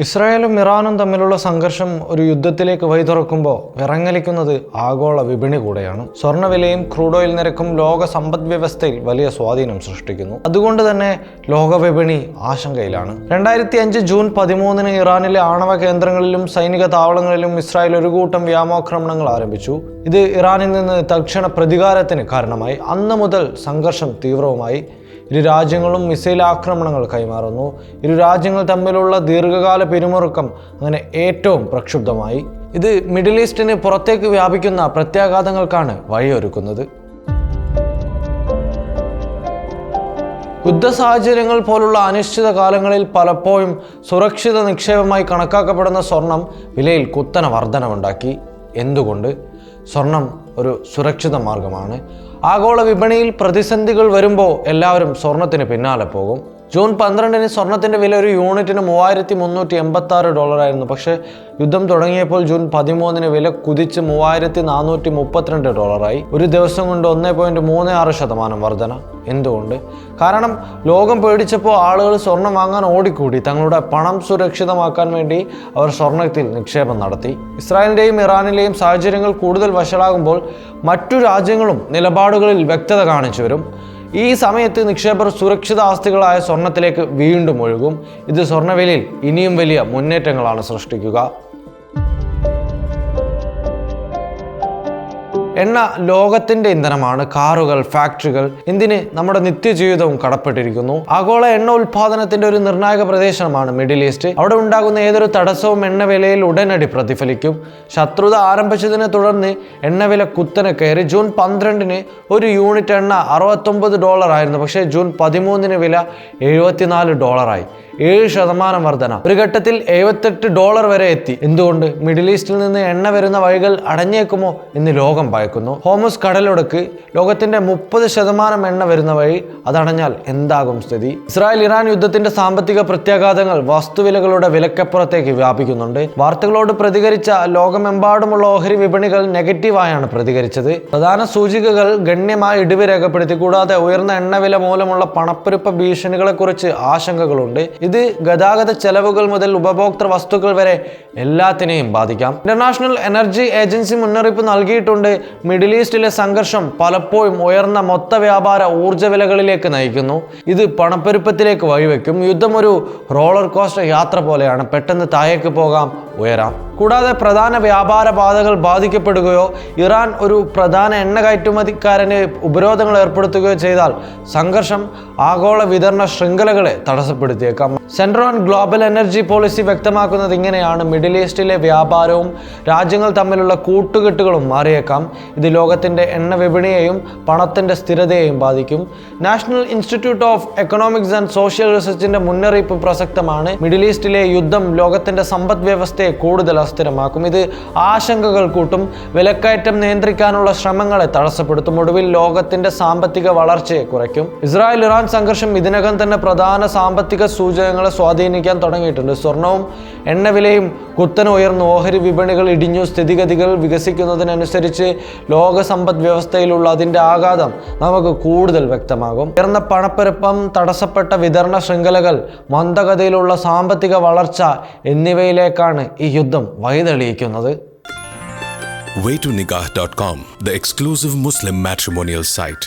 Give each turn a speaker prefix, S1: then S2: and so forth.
S1: ഇസ്രായേലും ഇറാനും തമ്മിലുള്ള സംഘർഷം ഒരു യുദ്ധത്തിലേക്ക് വഴിതുറക്കുമ്പോൾ വിറങ്ങലിക്കുന്നത് ആഗോള വിപണി കൂടെയാണ്. സ്വർണ്ണവിലയും ക്രൂഡ് ഓയിൽ നിരക്കും ലോക സമ്പദ് വ്യവസ്ഥയിൽ വലിയ സ്വാധീനം സൃഷ്ടിക്കുന്നു. അതുകൊണ്ട് തന്നെ ലോക വിപണി ആശങ്കയിലാണ്. 2005 ജൂൺ 13 ഇറാനിലെ ആണവ കേന്ദ്രങ്ങളിലും സൈനിക താവളങ്ങളിലും ഇസ്രായേൽ ഒരു കൂട്ടം വ്യോമാക്രമണങ്ങൾ ആരംഭിച്ചു. ഇത് ഇറാനിൽ നിന്ന് തൽക്ഷണ പ്രതികാരത്തിന് കാരണമായി. അന്ന് മുതൽ സംഘർഷം തീവ്രവുമായി. ഇരു രാജ്യങ്ങളും മിസൈൽ ആക്രമണങ്ങൾ കൈമാറുന്നു. ഇരു രാജ്യങ്ങൾ തമ്മിലുള്ള ദീർഘകാല പിരിമുറുക്കം അങ്ങനെ ഏറ്റവും പ്രക്ഷുബ്ധമായി. ഇത് മിഡിൽ ഈസ്റ്റിന് പുറത്തേക്ക് വ്യാപിക്കുന്ന പ്രത്യാഘാതങ്ങൾക്കാണ് വഴിയൊരുക്കുന്നത്. യുദ്ധ സാഹചര്യങ്ങൾ പോലുള്ള അനിശ്ചിത കാലങ്ങളിൽ പലപ്പോഴും സുരക്ഷിത നിക്ഷേപമായി കണക്കാക്കപ്പെടുന്ന സ്വർണം വിലയിൽ കുത്തനെ വർധനവുണ്ടാക്കി. എന്തുകൊണ്ട്? സ്വർണം ഒരു സുരക്ഷിത മാർഗമാണ്. ആഗോള വിപണിയിൽ പ്രതിസന്ധികൾ വരുമ്പോൾ എല്ലാവരും സ്വർണത്തിന് പിന്നാലെ പോകും. ജൂൺ 12 സ്വർണത്തിൻ്റെ വില ഒരു യൂണിറ്റിന് $3,386 ആയിരുന്നു. പക്ഷേ യുദ്ധം തുടങ്ങിയപ്പോൾ ജൂൺ 13 വില കുതിച്ച് $3,432 ആയി. ഒരു ദിവസം കൊണ്ട് 1.36% വർധന. എന്തുകൊണ്ട്? കാരണം ലോകം പേടിച്ചപ്പോൾ ആളുകൾ സ്വർണം വാങ്ങാൻ ഓടിക്കൂടി. തങ്ങളുടെ പണം സുരക്ഷിതമാക്കാൻ വേണ്ടി അവർ സ്വർണത്തിൽ നിക്ഷേപം നടത്തി. ഇസ്രായേലിൻ്റെയും ഇറാനിലെയും സാഹചര്യങ്ങൾ കൂടുതൽ വഷളാകുമ്പോൾ മറ്റു രാജ്യങ്ങളും നിലപാടുകളിൽ വ്യക്തത കാണിച്ചു വരും. ഈ സമയത്ത് നിക്ഷേപകർ സുരക്ഷിത ആസ്തികളായ സ്വർണത്തിലേക്ക് വീണ്ടും ഒഴുകും. ഇത് സ്വർണ്ണവിലയിൽ ഇനിയും വലിയ മുന്നേറ്റങ്ങളാണ് സൃഷ്ടിക്കുക. എണ്ണ ലോകത്തിന്റെ ഇന്ധനമാണ്. കാറുകൾ, ഫാക്ടറികൾ, എന്തിന് നമ്മുടെ നിത്യജീവിതവും കടപ്പെട്ടിരിക്കുന്നു. ആഗോള എണ്ണ ഉൽപാദനത്തിന്റെ ഒരു നിർണായക പ്രദേശമാണ് മിഡിൽ ഈസ്റ്റ്. അവിടെ ഉണ്ടാകുന്ന ഏതൊരു തടസ്സവും എണ്ണവിലയിൽ ഉടനടി പ്രതിഫലിക്കും. ശത്രുത ആരംഭിച്ചതിനെ തുടർന്ന് എണ്ണവില കുത്തനെ കയറി. ജൂൺ 12 ഒരു യൂണിറ്റ് എണ്ണ $69 ആയിരുന്നു. പക്ഷേ ജൂൺ 13 വില $74 ആയി. 7% വർധന. ഒരു ഘട്ടത്തിൽ $78 വരെ എത്തി. എന്തുകൊണ്ട്? മിഡിൽ ഈസ്റ്റിൽ നിന്ന് എണ്ണ വരുന്ന വഴികൾ അടഞ്ഞേക്കുമോ എന്ന് ലോകം ഭയക്കുന്നു. ഹോർമുസ് കടലൊടുക്ക് ലോകത്തിന്റെ 30% എണ്ണ വരുന്ന വഴി. അതടഞ്ഞാൽ എന്താകും സ്ഥിതി? ഇസ്രായേൽ ഇറാൻ യുദ്ധത്തിന്റെ സാമ്പത്തിക പ്രത്യാഘാതങ്ങൾ വസ്തുവിലകളുടെ വിലക്കപ്പുറത്തേക്ക് വ്യാപിക്കുന്നുണ്ട്. വാർത്തകളോട് പ്രതികരിച്ച ലോകമെമ്പാടുമുള്ള ഓഹരി വിപണികൾ നെഗറ്റീവായാണ് പ്രതികരിച്ചത്. പ്രധാന സൂചികകൾ ഗണ്യമായി ഇടിവ് രേഖപ്പെടുത്തി. കൂടാതെ ഉയർന്ന എണ്ണവില മൂലമുള്ള പണപ്പെരുപ്പ ഭീഷണികളെ കുറിച്ച് ആശങ്കകളുണ്ട്. ഇത് ഗതാഗത ചെലവുകൾ മുതൽ ഉപഭോക്തൃ വസ്തുക്കൾ വരെ എല്ലാത്തിനെയും ബാധിക്കാം. ഇന്റർനാഷണൽ എനർജി ഏജൻസി മുന്നറിയിപ്പ് നൽകിയിട്ടുണ്ട്. മിഡിൽ ഈസ്റ്റിലെ സംഘർഷം പലപ്പോഴും ഉയർന്ന മൊത്ത വ്യാപാര ഊർജ്ജ വിലകളിലേക്ക് നയിക്കുന്നു. ഇത് പണപ്പെരുപ്പത്തിലേക്ക് വഴിവെക്കും. യുദ്ധം ഒരു റോളർ കോസ്റ്റർ യാത്ര പോലെയാണ്. പെട്ടെന്ന് താഴേക്ക് പോകാം, ഉയരാം. കൂടാതെ പ്രധാന വ്യാപാര പാതകൾ ബാധിക്കപ്പെടുകയോ ഇറാൻ ഒരു പ്രധാന എണ്ണ കയറ്റുമതിക്കാരന് ഉപരോധങ്ങൾ ഏർപ്പെടുത്തുകയോ ചെയ്താൽ സംഘർഷം ആഗോള വിതരണ ശൃംഖലകളെ തടസ്സപ്പെടുത്തിയേക്കാം. Centre on global energy policy വ്യക്തമാക്കുന്നത് ഇങ്ങനെയാണ്: മിഡിൽ ഈസ്റ്റിലെ വ്യാപാരവും രാജ്യങ്ങൾ തമ്മിലുള്ള കൂട്ടുകെട്ടുകളും മാറിയേക്കാം. ഇത് ലോകത്തിന്റെ എണ്ണ വിപണിയെയും പണത്തിന്റെ സ്ഥിരതയെയും ബാധിക്കും. National institute of economics and social റിസർച്ചിന്റെ മുന്നറിയിപ്പ് പ്രസക്തമാണ്. മിഡിൽ ഈസ്റ്റിലെ യുദ്ധം ലോകത്തിന്റെ സമ്പദ് വ്യവസ്ഥയെ കൂടുതൽ അസ്ഥിരമാക്കും. ഇത് ആശങ്കകൾ കൂട്ടും. വിലക്കയറ്റം നിയന്ത്രിക്കാനുള്ള ശ്രമങ്ങളെ തടസ്സപ്പെടുത്തും. ഒടുവിൽ ലോകത്തിന്റെ സാമ്പത്തിക വളർച്ചയെ കുറയ്ക്കും. ഇസ്രായേൽ ഇറാൻ സംഘർഷം ഇതിനകം തന്നെ പ്രധാന സാമ്പത്തിക സൂചകങ്ങളെ സ്വാധീനിക്കാൻ തുടങ്ങിയിട്ടുണ്ട്. സ്വർണവും എണ്ണവിലയും കുത്തനെ ഉയർന്നു. ഓഹരി വിപണികൾ ഇടിഞ്ഞു. സ്ഥിതിഗതികൾ വികസിക്കുന്നതിനനുസരിച്ച് ലോക സമ്പദ് വ്യവസ്ഥയിലുള്ള അതിന്റെ ആഘാതം നമുക്ക് കൂടുതൽ വ്യക്തമാകും. ഉയർന്ന പണപ്പെരുപ്പം, തടസ്സപ്പെട്ട വിതരണ ശൃംഖലകൾ, മന്ദഗതിയിലുള്ള സാമ്പത്തിക വളർച്ച എന്നിവയിലേക്കാണ് ഈ യുദ്ധം വഴിതെളിയിക്കുന്നത്.
S2: Waytonikah.com, the exclusive Muslim matrimonial site.